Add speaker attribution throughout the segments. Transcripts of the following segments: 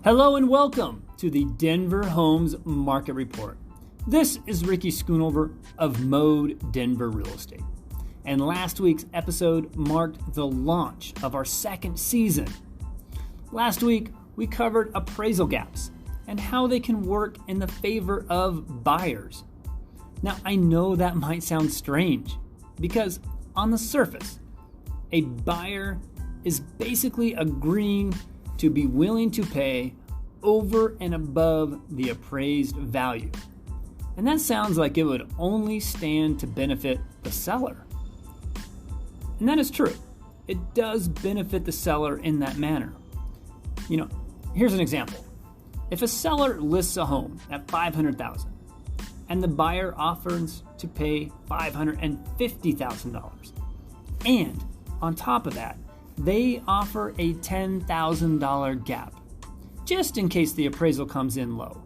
Speaker 1: Hello and welcome to the Denver Homes Market Report. This is Ricky.schoonover of Mode Denver Real Estate. And last week's episode marked the launch of our second season. Last week, we covered appraisal gaps and how they can work in the favor of buyers. Now, I know that might sound strange because on the surface, a buyer is basically agreeing to be willing to pay over and above the appraised value. And that sounds like it would only stand to benefit the seller. And that is true. It does benefit the seller in that manner. Here's an example. If a seller lists a home at $500,000 and the buyer offers to pay $550,000, and on top of that, they offer a $10,000 gap, just in case the appraisal comes in low.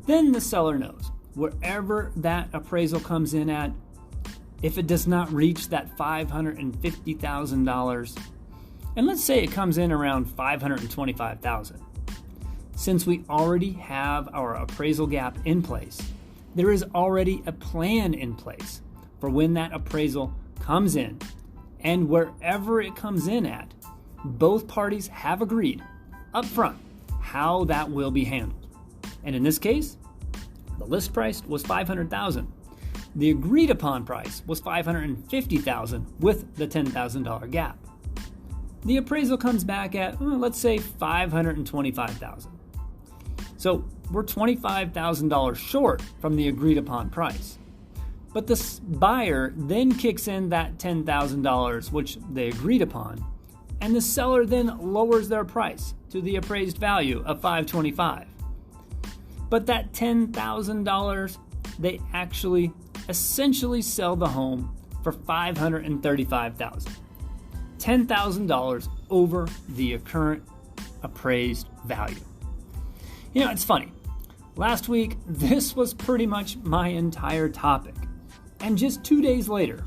Speaker 1: Then the seller knows wherever that appraisal comes in at, if it does not reach that $550,000, and let's say it comes in around $525,000, since we already have our appraisal gap in place, there is already a plan in place for when that appraisal comes in. And wherever it comes in at, both parties have agreed up front how that will be handled. And in this case, the list price was $500,000. The agreed upon price was $550,000 with the $10,000 gap. The appraisal comes back at, let's say, $525,000. So we're $25,000 short from the agreed upon price. But the buyer then kicks in that $10,000, which they agreed upon, and the seller then lowers their price to the appraised value of $525,000. But that $10,000, they actually essentially sell the home for $535,000. $10,000 over the current appraised value. It's funny. Last week, this was pretty much my entire topic. And just 2 days later,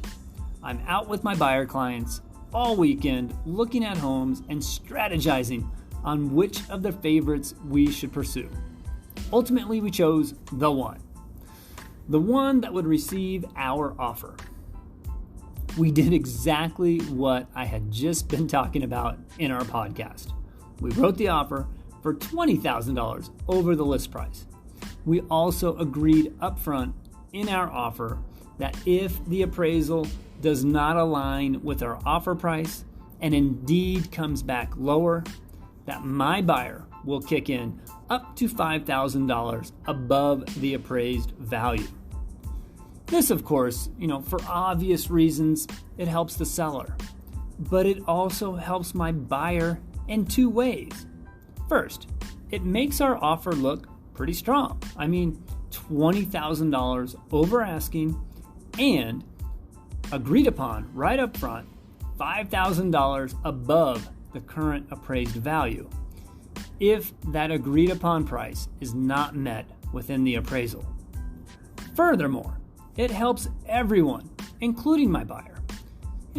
Speaker 1: I'm out with my buyer clients all weekend looking at homes and strategizing on which of their favorites we should pursue. Ultimately, we chose the one that would receive our offer. We did exactly what I had just been talking about in our podcast. We wrote the offer for $20,000 over the list price. We also agreed upfront in our offer that if the appraisal does not align with our offer price and indeed comes back lower, that my buyer will kick in up to $5,000 above the appraised value. This, of course, for obvious reasons, it helps the seller, but it also helps my buyer in two ways. First, it makes our offer look pretty strong. $20,000 over asking and agreed upon right up front, $5,000 above the current appraised value if that agreed upon price is not met within the appraisal. Furthermore, it helps everyone, including my buyer.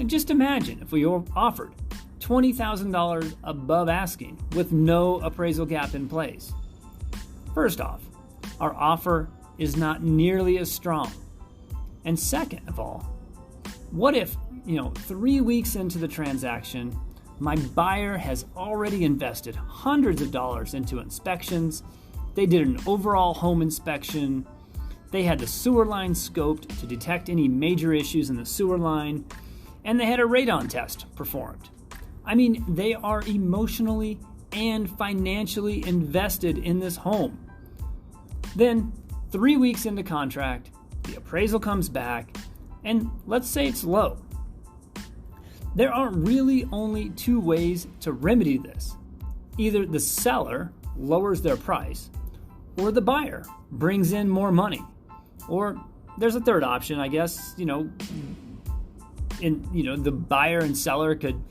Speaker 1: Just imagine if we offered $20,000 above asking with no appraisal gap in place. First off, our offer is not nearly as strong. And second of all, what if, 3 weeks into the transaction, my buyer has already invested hundreds of dollars into inspections. They did an overall home inspection. They had the sewer line scoped to detect any major issues in the sewer line. And they had a radon test performed. They are emotionally and financially invested in this home. Then, 3 weeks into contract, the appraisal comes back, and let's say it's low. There are really only two ways to remedy this. Either the seller lowers their price, or the buyer brings in more money. Or there's a third option, I guess, the buyer and seller could,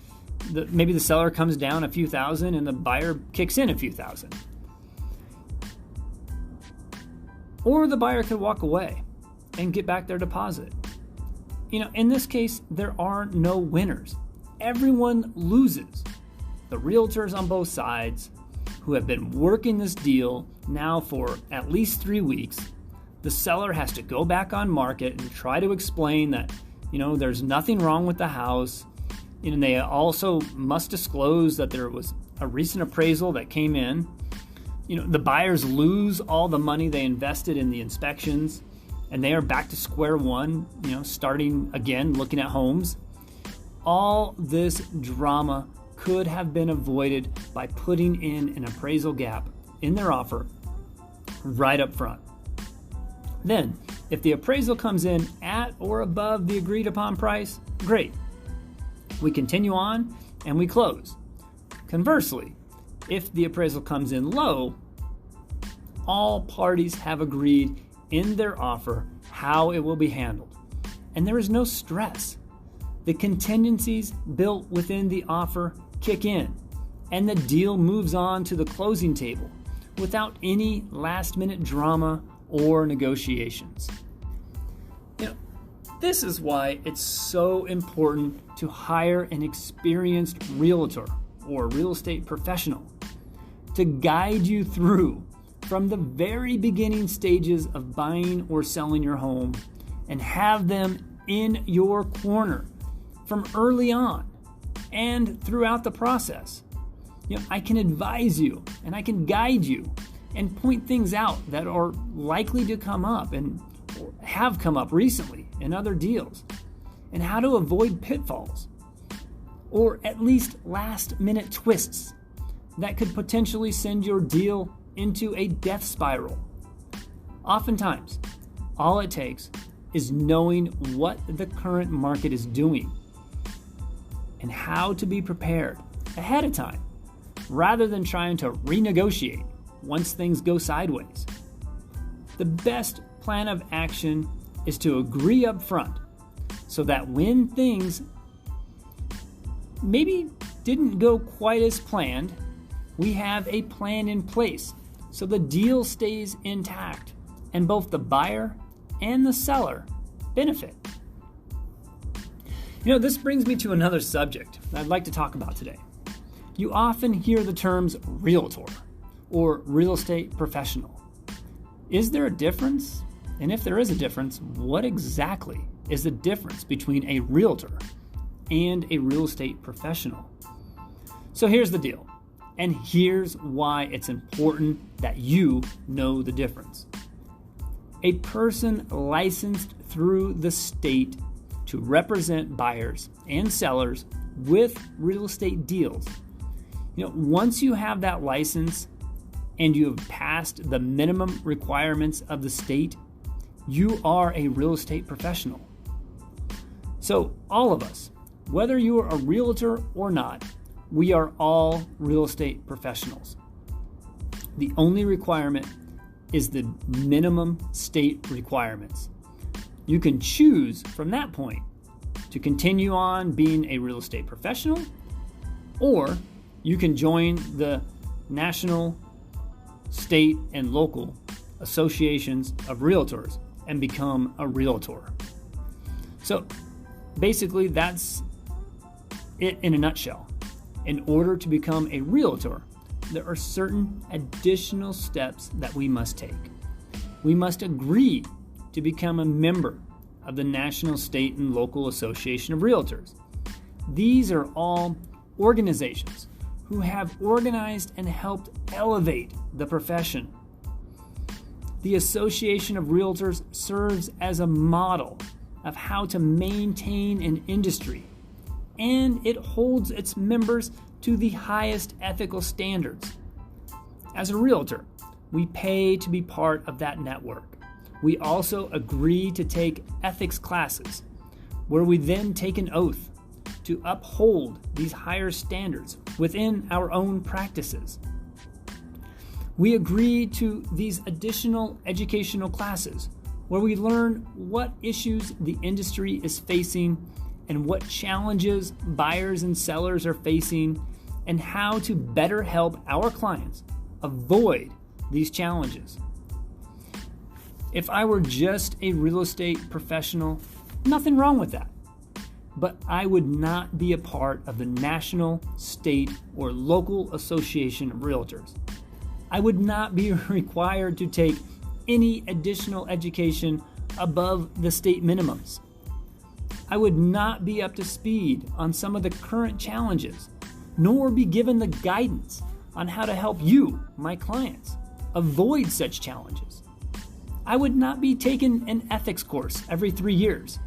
Speaker 1: maybe the seller comes down a few thousand and the buyer kicks in a few thousand. Or the buyer could walk away and get back their deposit. In this case, there are no winners. Everyone loses. The realtors on both sides, who have been working this deal now for at least 3 weeks. The seller has to go back on market and try to explain that, there's nothing wrong with the house. And they also must disclose that there was a recent appraisal that came in. The buyers lose all the money they invested in the inspections, and they are back to square one, starting again, looking at homes. All this drama could have been avoided by putting in an appraisal gap in their offer right up front. Then, if the appraisal comes in at or above the agreed upon price, great. We continue on and we close. Conversely, if the appraisal comes in low, all parties have agreed in their offer how it will be handled, and there is no stress. The contingencies built within the offer kick in, and the deal moves on to the closing table without any last-minute drama or negotiations. This is why it's so important to hire an experienced realtor or real estate professional to guide you through from the very beginning stages of buying or selling your home, and have them in your corner from early on and throughout the process. I can advise you and I can guide you and point things out that are likely to come up and have come up recently in other deals, and how to avoid pitfalls or at least last-minute twists that could potentially send your deal into a death spiral. Oftentimes, all it takes is knowing what the current market is doing and how to be prepared ahead of time, rather than trying to renegotiate once things go sideways. The best plan of action is to agree up front, so that when things maybe didn't go quite as planned, we have a plan in place so the deal stays intact and both the buyer and the seller benefit. This brings me to another subject that I'd like to talk about today. You often hear the terms realtor or real estate professional. Is there a difference? And if there is a difference, what exactly is the difference between a realtor and a real estate professional? So here's the deal, and here's why it's important that you know the difference. A person licensed through the state to represent buyers and sellers with real estate deals. Once you have that license and you have passed the minimum requirements of the state, you are a real estate professional. So all of us, whether you are a realtor or not, we are all real estate professionals. The only requirement is the minimum state requirements. You can choose from that point to continue on being a real estate professional, or you can join the national, state, and local associations of realtors and become a realtor. So basically, that's it in a nutshell. In order to become a realtor, there are certain additional steps that we must take. We must agree to become a member of the National, State, and Local Association of Realtors. These are all organizations who have organized and helped elevate the profession. The Association of Realtors serves as a model of how to maintain an industry, and it holds its members to the highest ethical standards. As a realtor, we pay to be part of that network. We also agree to take ethics classes, where we then take an oath to uphold these higher standards within our own practices. We agree to these additional educational classes, where we learn what issues the industry is facing and what challenges buyers and sellers are facing, and how to better help our clients avoid these challenges. If I were just a real estate professional, nothing wrong with that. But I would not be a part of the national, state, or local association of realtors. I would not be required to take any additional education above the state minimums. I would not be up to speed on some of the current challenges, nor be given the guidance on how to help you, my clients, avoid such challenges. I would not be taking an ethics course every 3 years,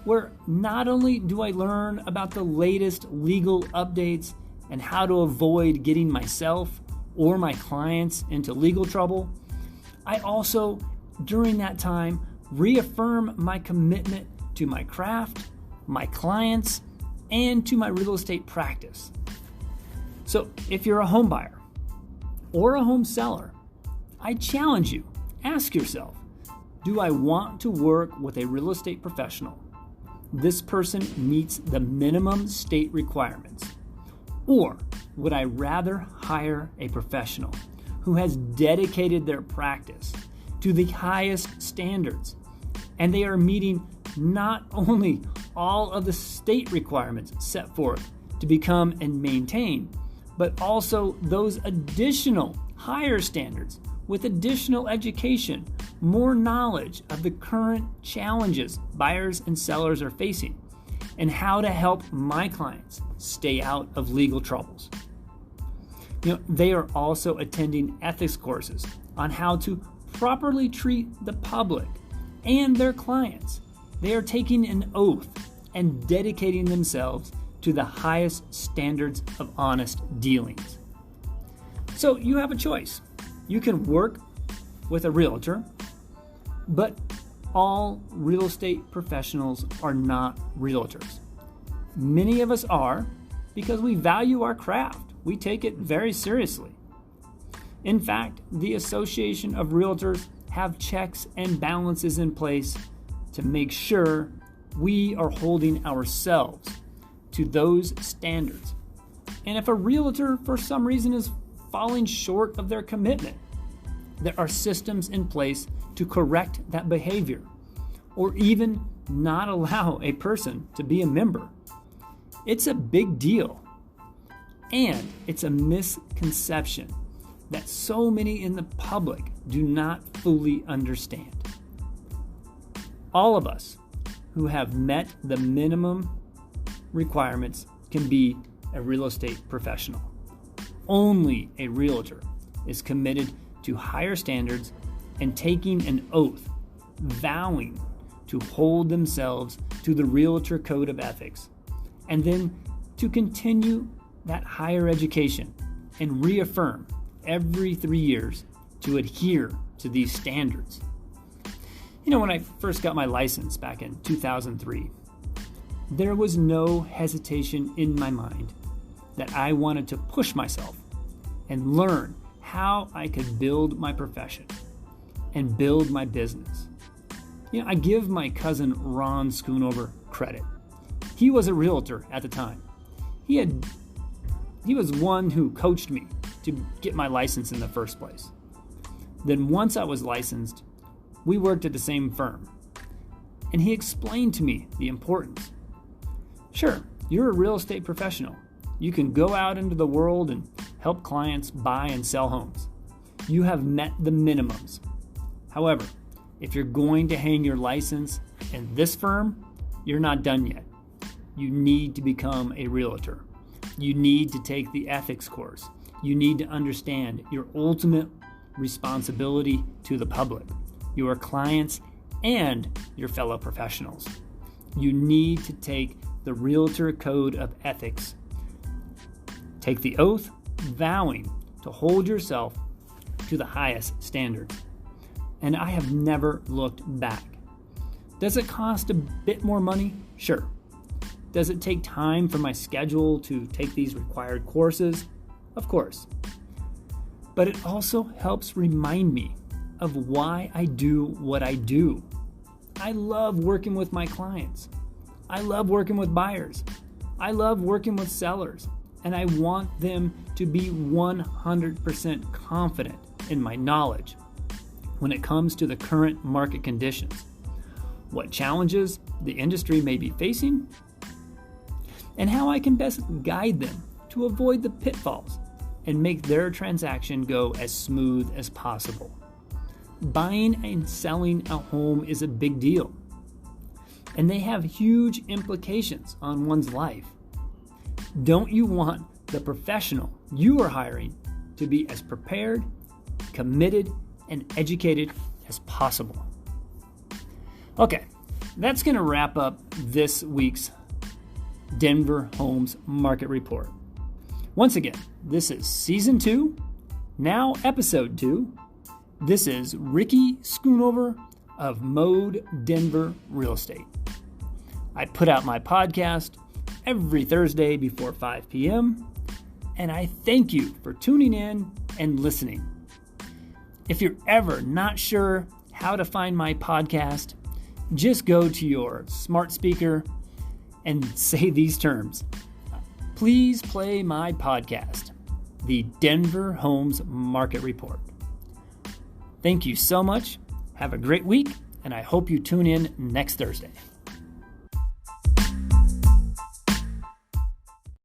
Speaker 1: where not only do I learn about the latest legal updates and how to avoid getting myself or my clients into legal trouble, I also, during that time, reaffirm my commitment to my craft, my clients, and to my real estate practice. So if you're a home buyer or a home seller, I challenge you, ask yourself, do I want to work with a real estate professional? This person meets the minimum state requirements. Or would I rather hire a professional who has dedicated their practice to the highest standards, and they are meeting not only all of the state requirements set forth to become and maintain, but also those additional higher standards with additional education, more knowledge of the current challenges buyers and sellers are facing, and how to help my clients stay out of legal troubles. They are also attending ethics courses on how to properly treat the public and their clients. They are taking an oath and dedicating themselves to the highest standards of honest dealings. So you have a choice. You can work with a realtor, but all real estate professionals are not realtors. Many of us are because we value our craft. We take it very seriously. In fact, the Association of Realtors have checks and balances in place to make sure we are holding ourselves to those standards. And if a realtor for some reason is falling short of their commitment, there are systems in place to correct that behavior, or even not allow a person to be a member. It's a big deal, and it's a misconception that so many in the public do not fully understand. All of us who have met the minimum requirements can be a real estate professional. Only a realtor is committed to higher standards and taking an oath, vowing to hold themselves to the Realtor Code of Ethics, and then to continue that higher education and reaffirm every 3 years to adhere to these standards. When I first got my license back in 2003, there was no hesitation in my mind that I wanted to push myself and learn how I could build my profession and build my business. I give my cousin Ron Schoonover credit. He was a realtor at the time. He was one who coached me to get my license in the first place. Then once I was licensed, we worked at the same firm, and he explained to me the importance. Sure, you're a real estate professional. You can go out into the world and help clients buy and sell homes. You have met the minimums. However, if you're going to hang your license in this firm, you're not done yet. You need to become a realtor. You need to take the ethics course. You need to understand your ultimate responsibility to the public, your clients, and your fellow professionals. You need to take the Realtor Code of Ethics. Take the oath, vowing to hold yourself to the highest standards. And I have never looked back. Does it cost a bit more money? Sure. Does it take time from my schedule to take these required courses? Of course. But it also helps remind me of why I do what I do. I love working with my clients. I love working with buyers. I love working with sellers. And I want them to be 100% confident in my knowledge when it comes to the current market conditions, what challenges the industry may be facing, and how I can best guide them to avoid the pitfalls and make their transaction go as smooth as possible. Buying and selling a home is a big deal, and they have huge implications on one's life. Don't you want the professional you are hiring to be as prepared, committed, and educated as possible? Okay, that's going to wrap up this week's Denver Homes Market Report. Once again, this is Season 2, now Episode 2. This is Ricky Schoonover of Mode Denver Real Estate. I put out my podcast every Thursday before 5 p.m., and I thank you for tuning in and listening. If you're ever not sure how to find my podcast, just go to your smart speaker and say these terms. Please play my podcast, the Denver Homes Market Report. Thank you so much. Have a great week, and I hope you tune in next Thursday.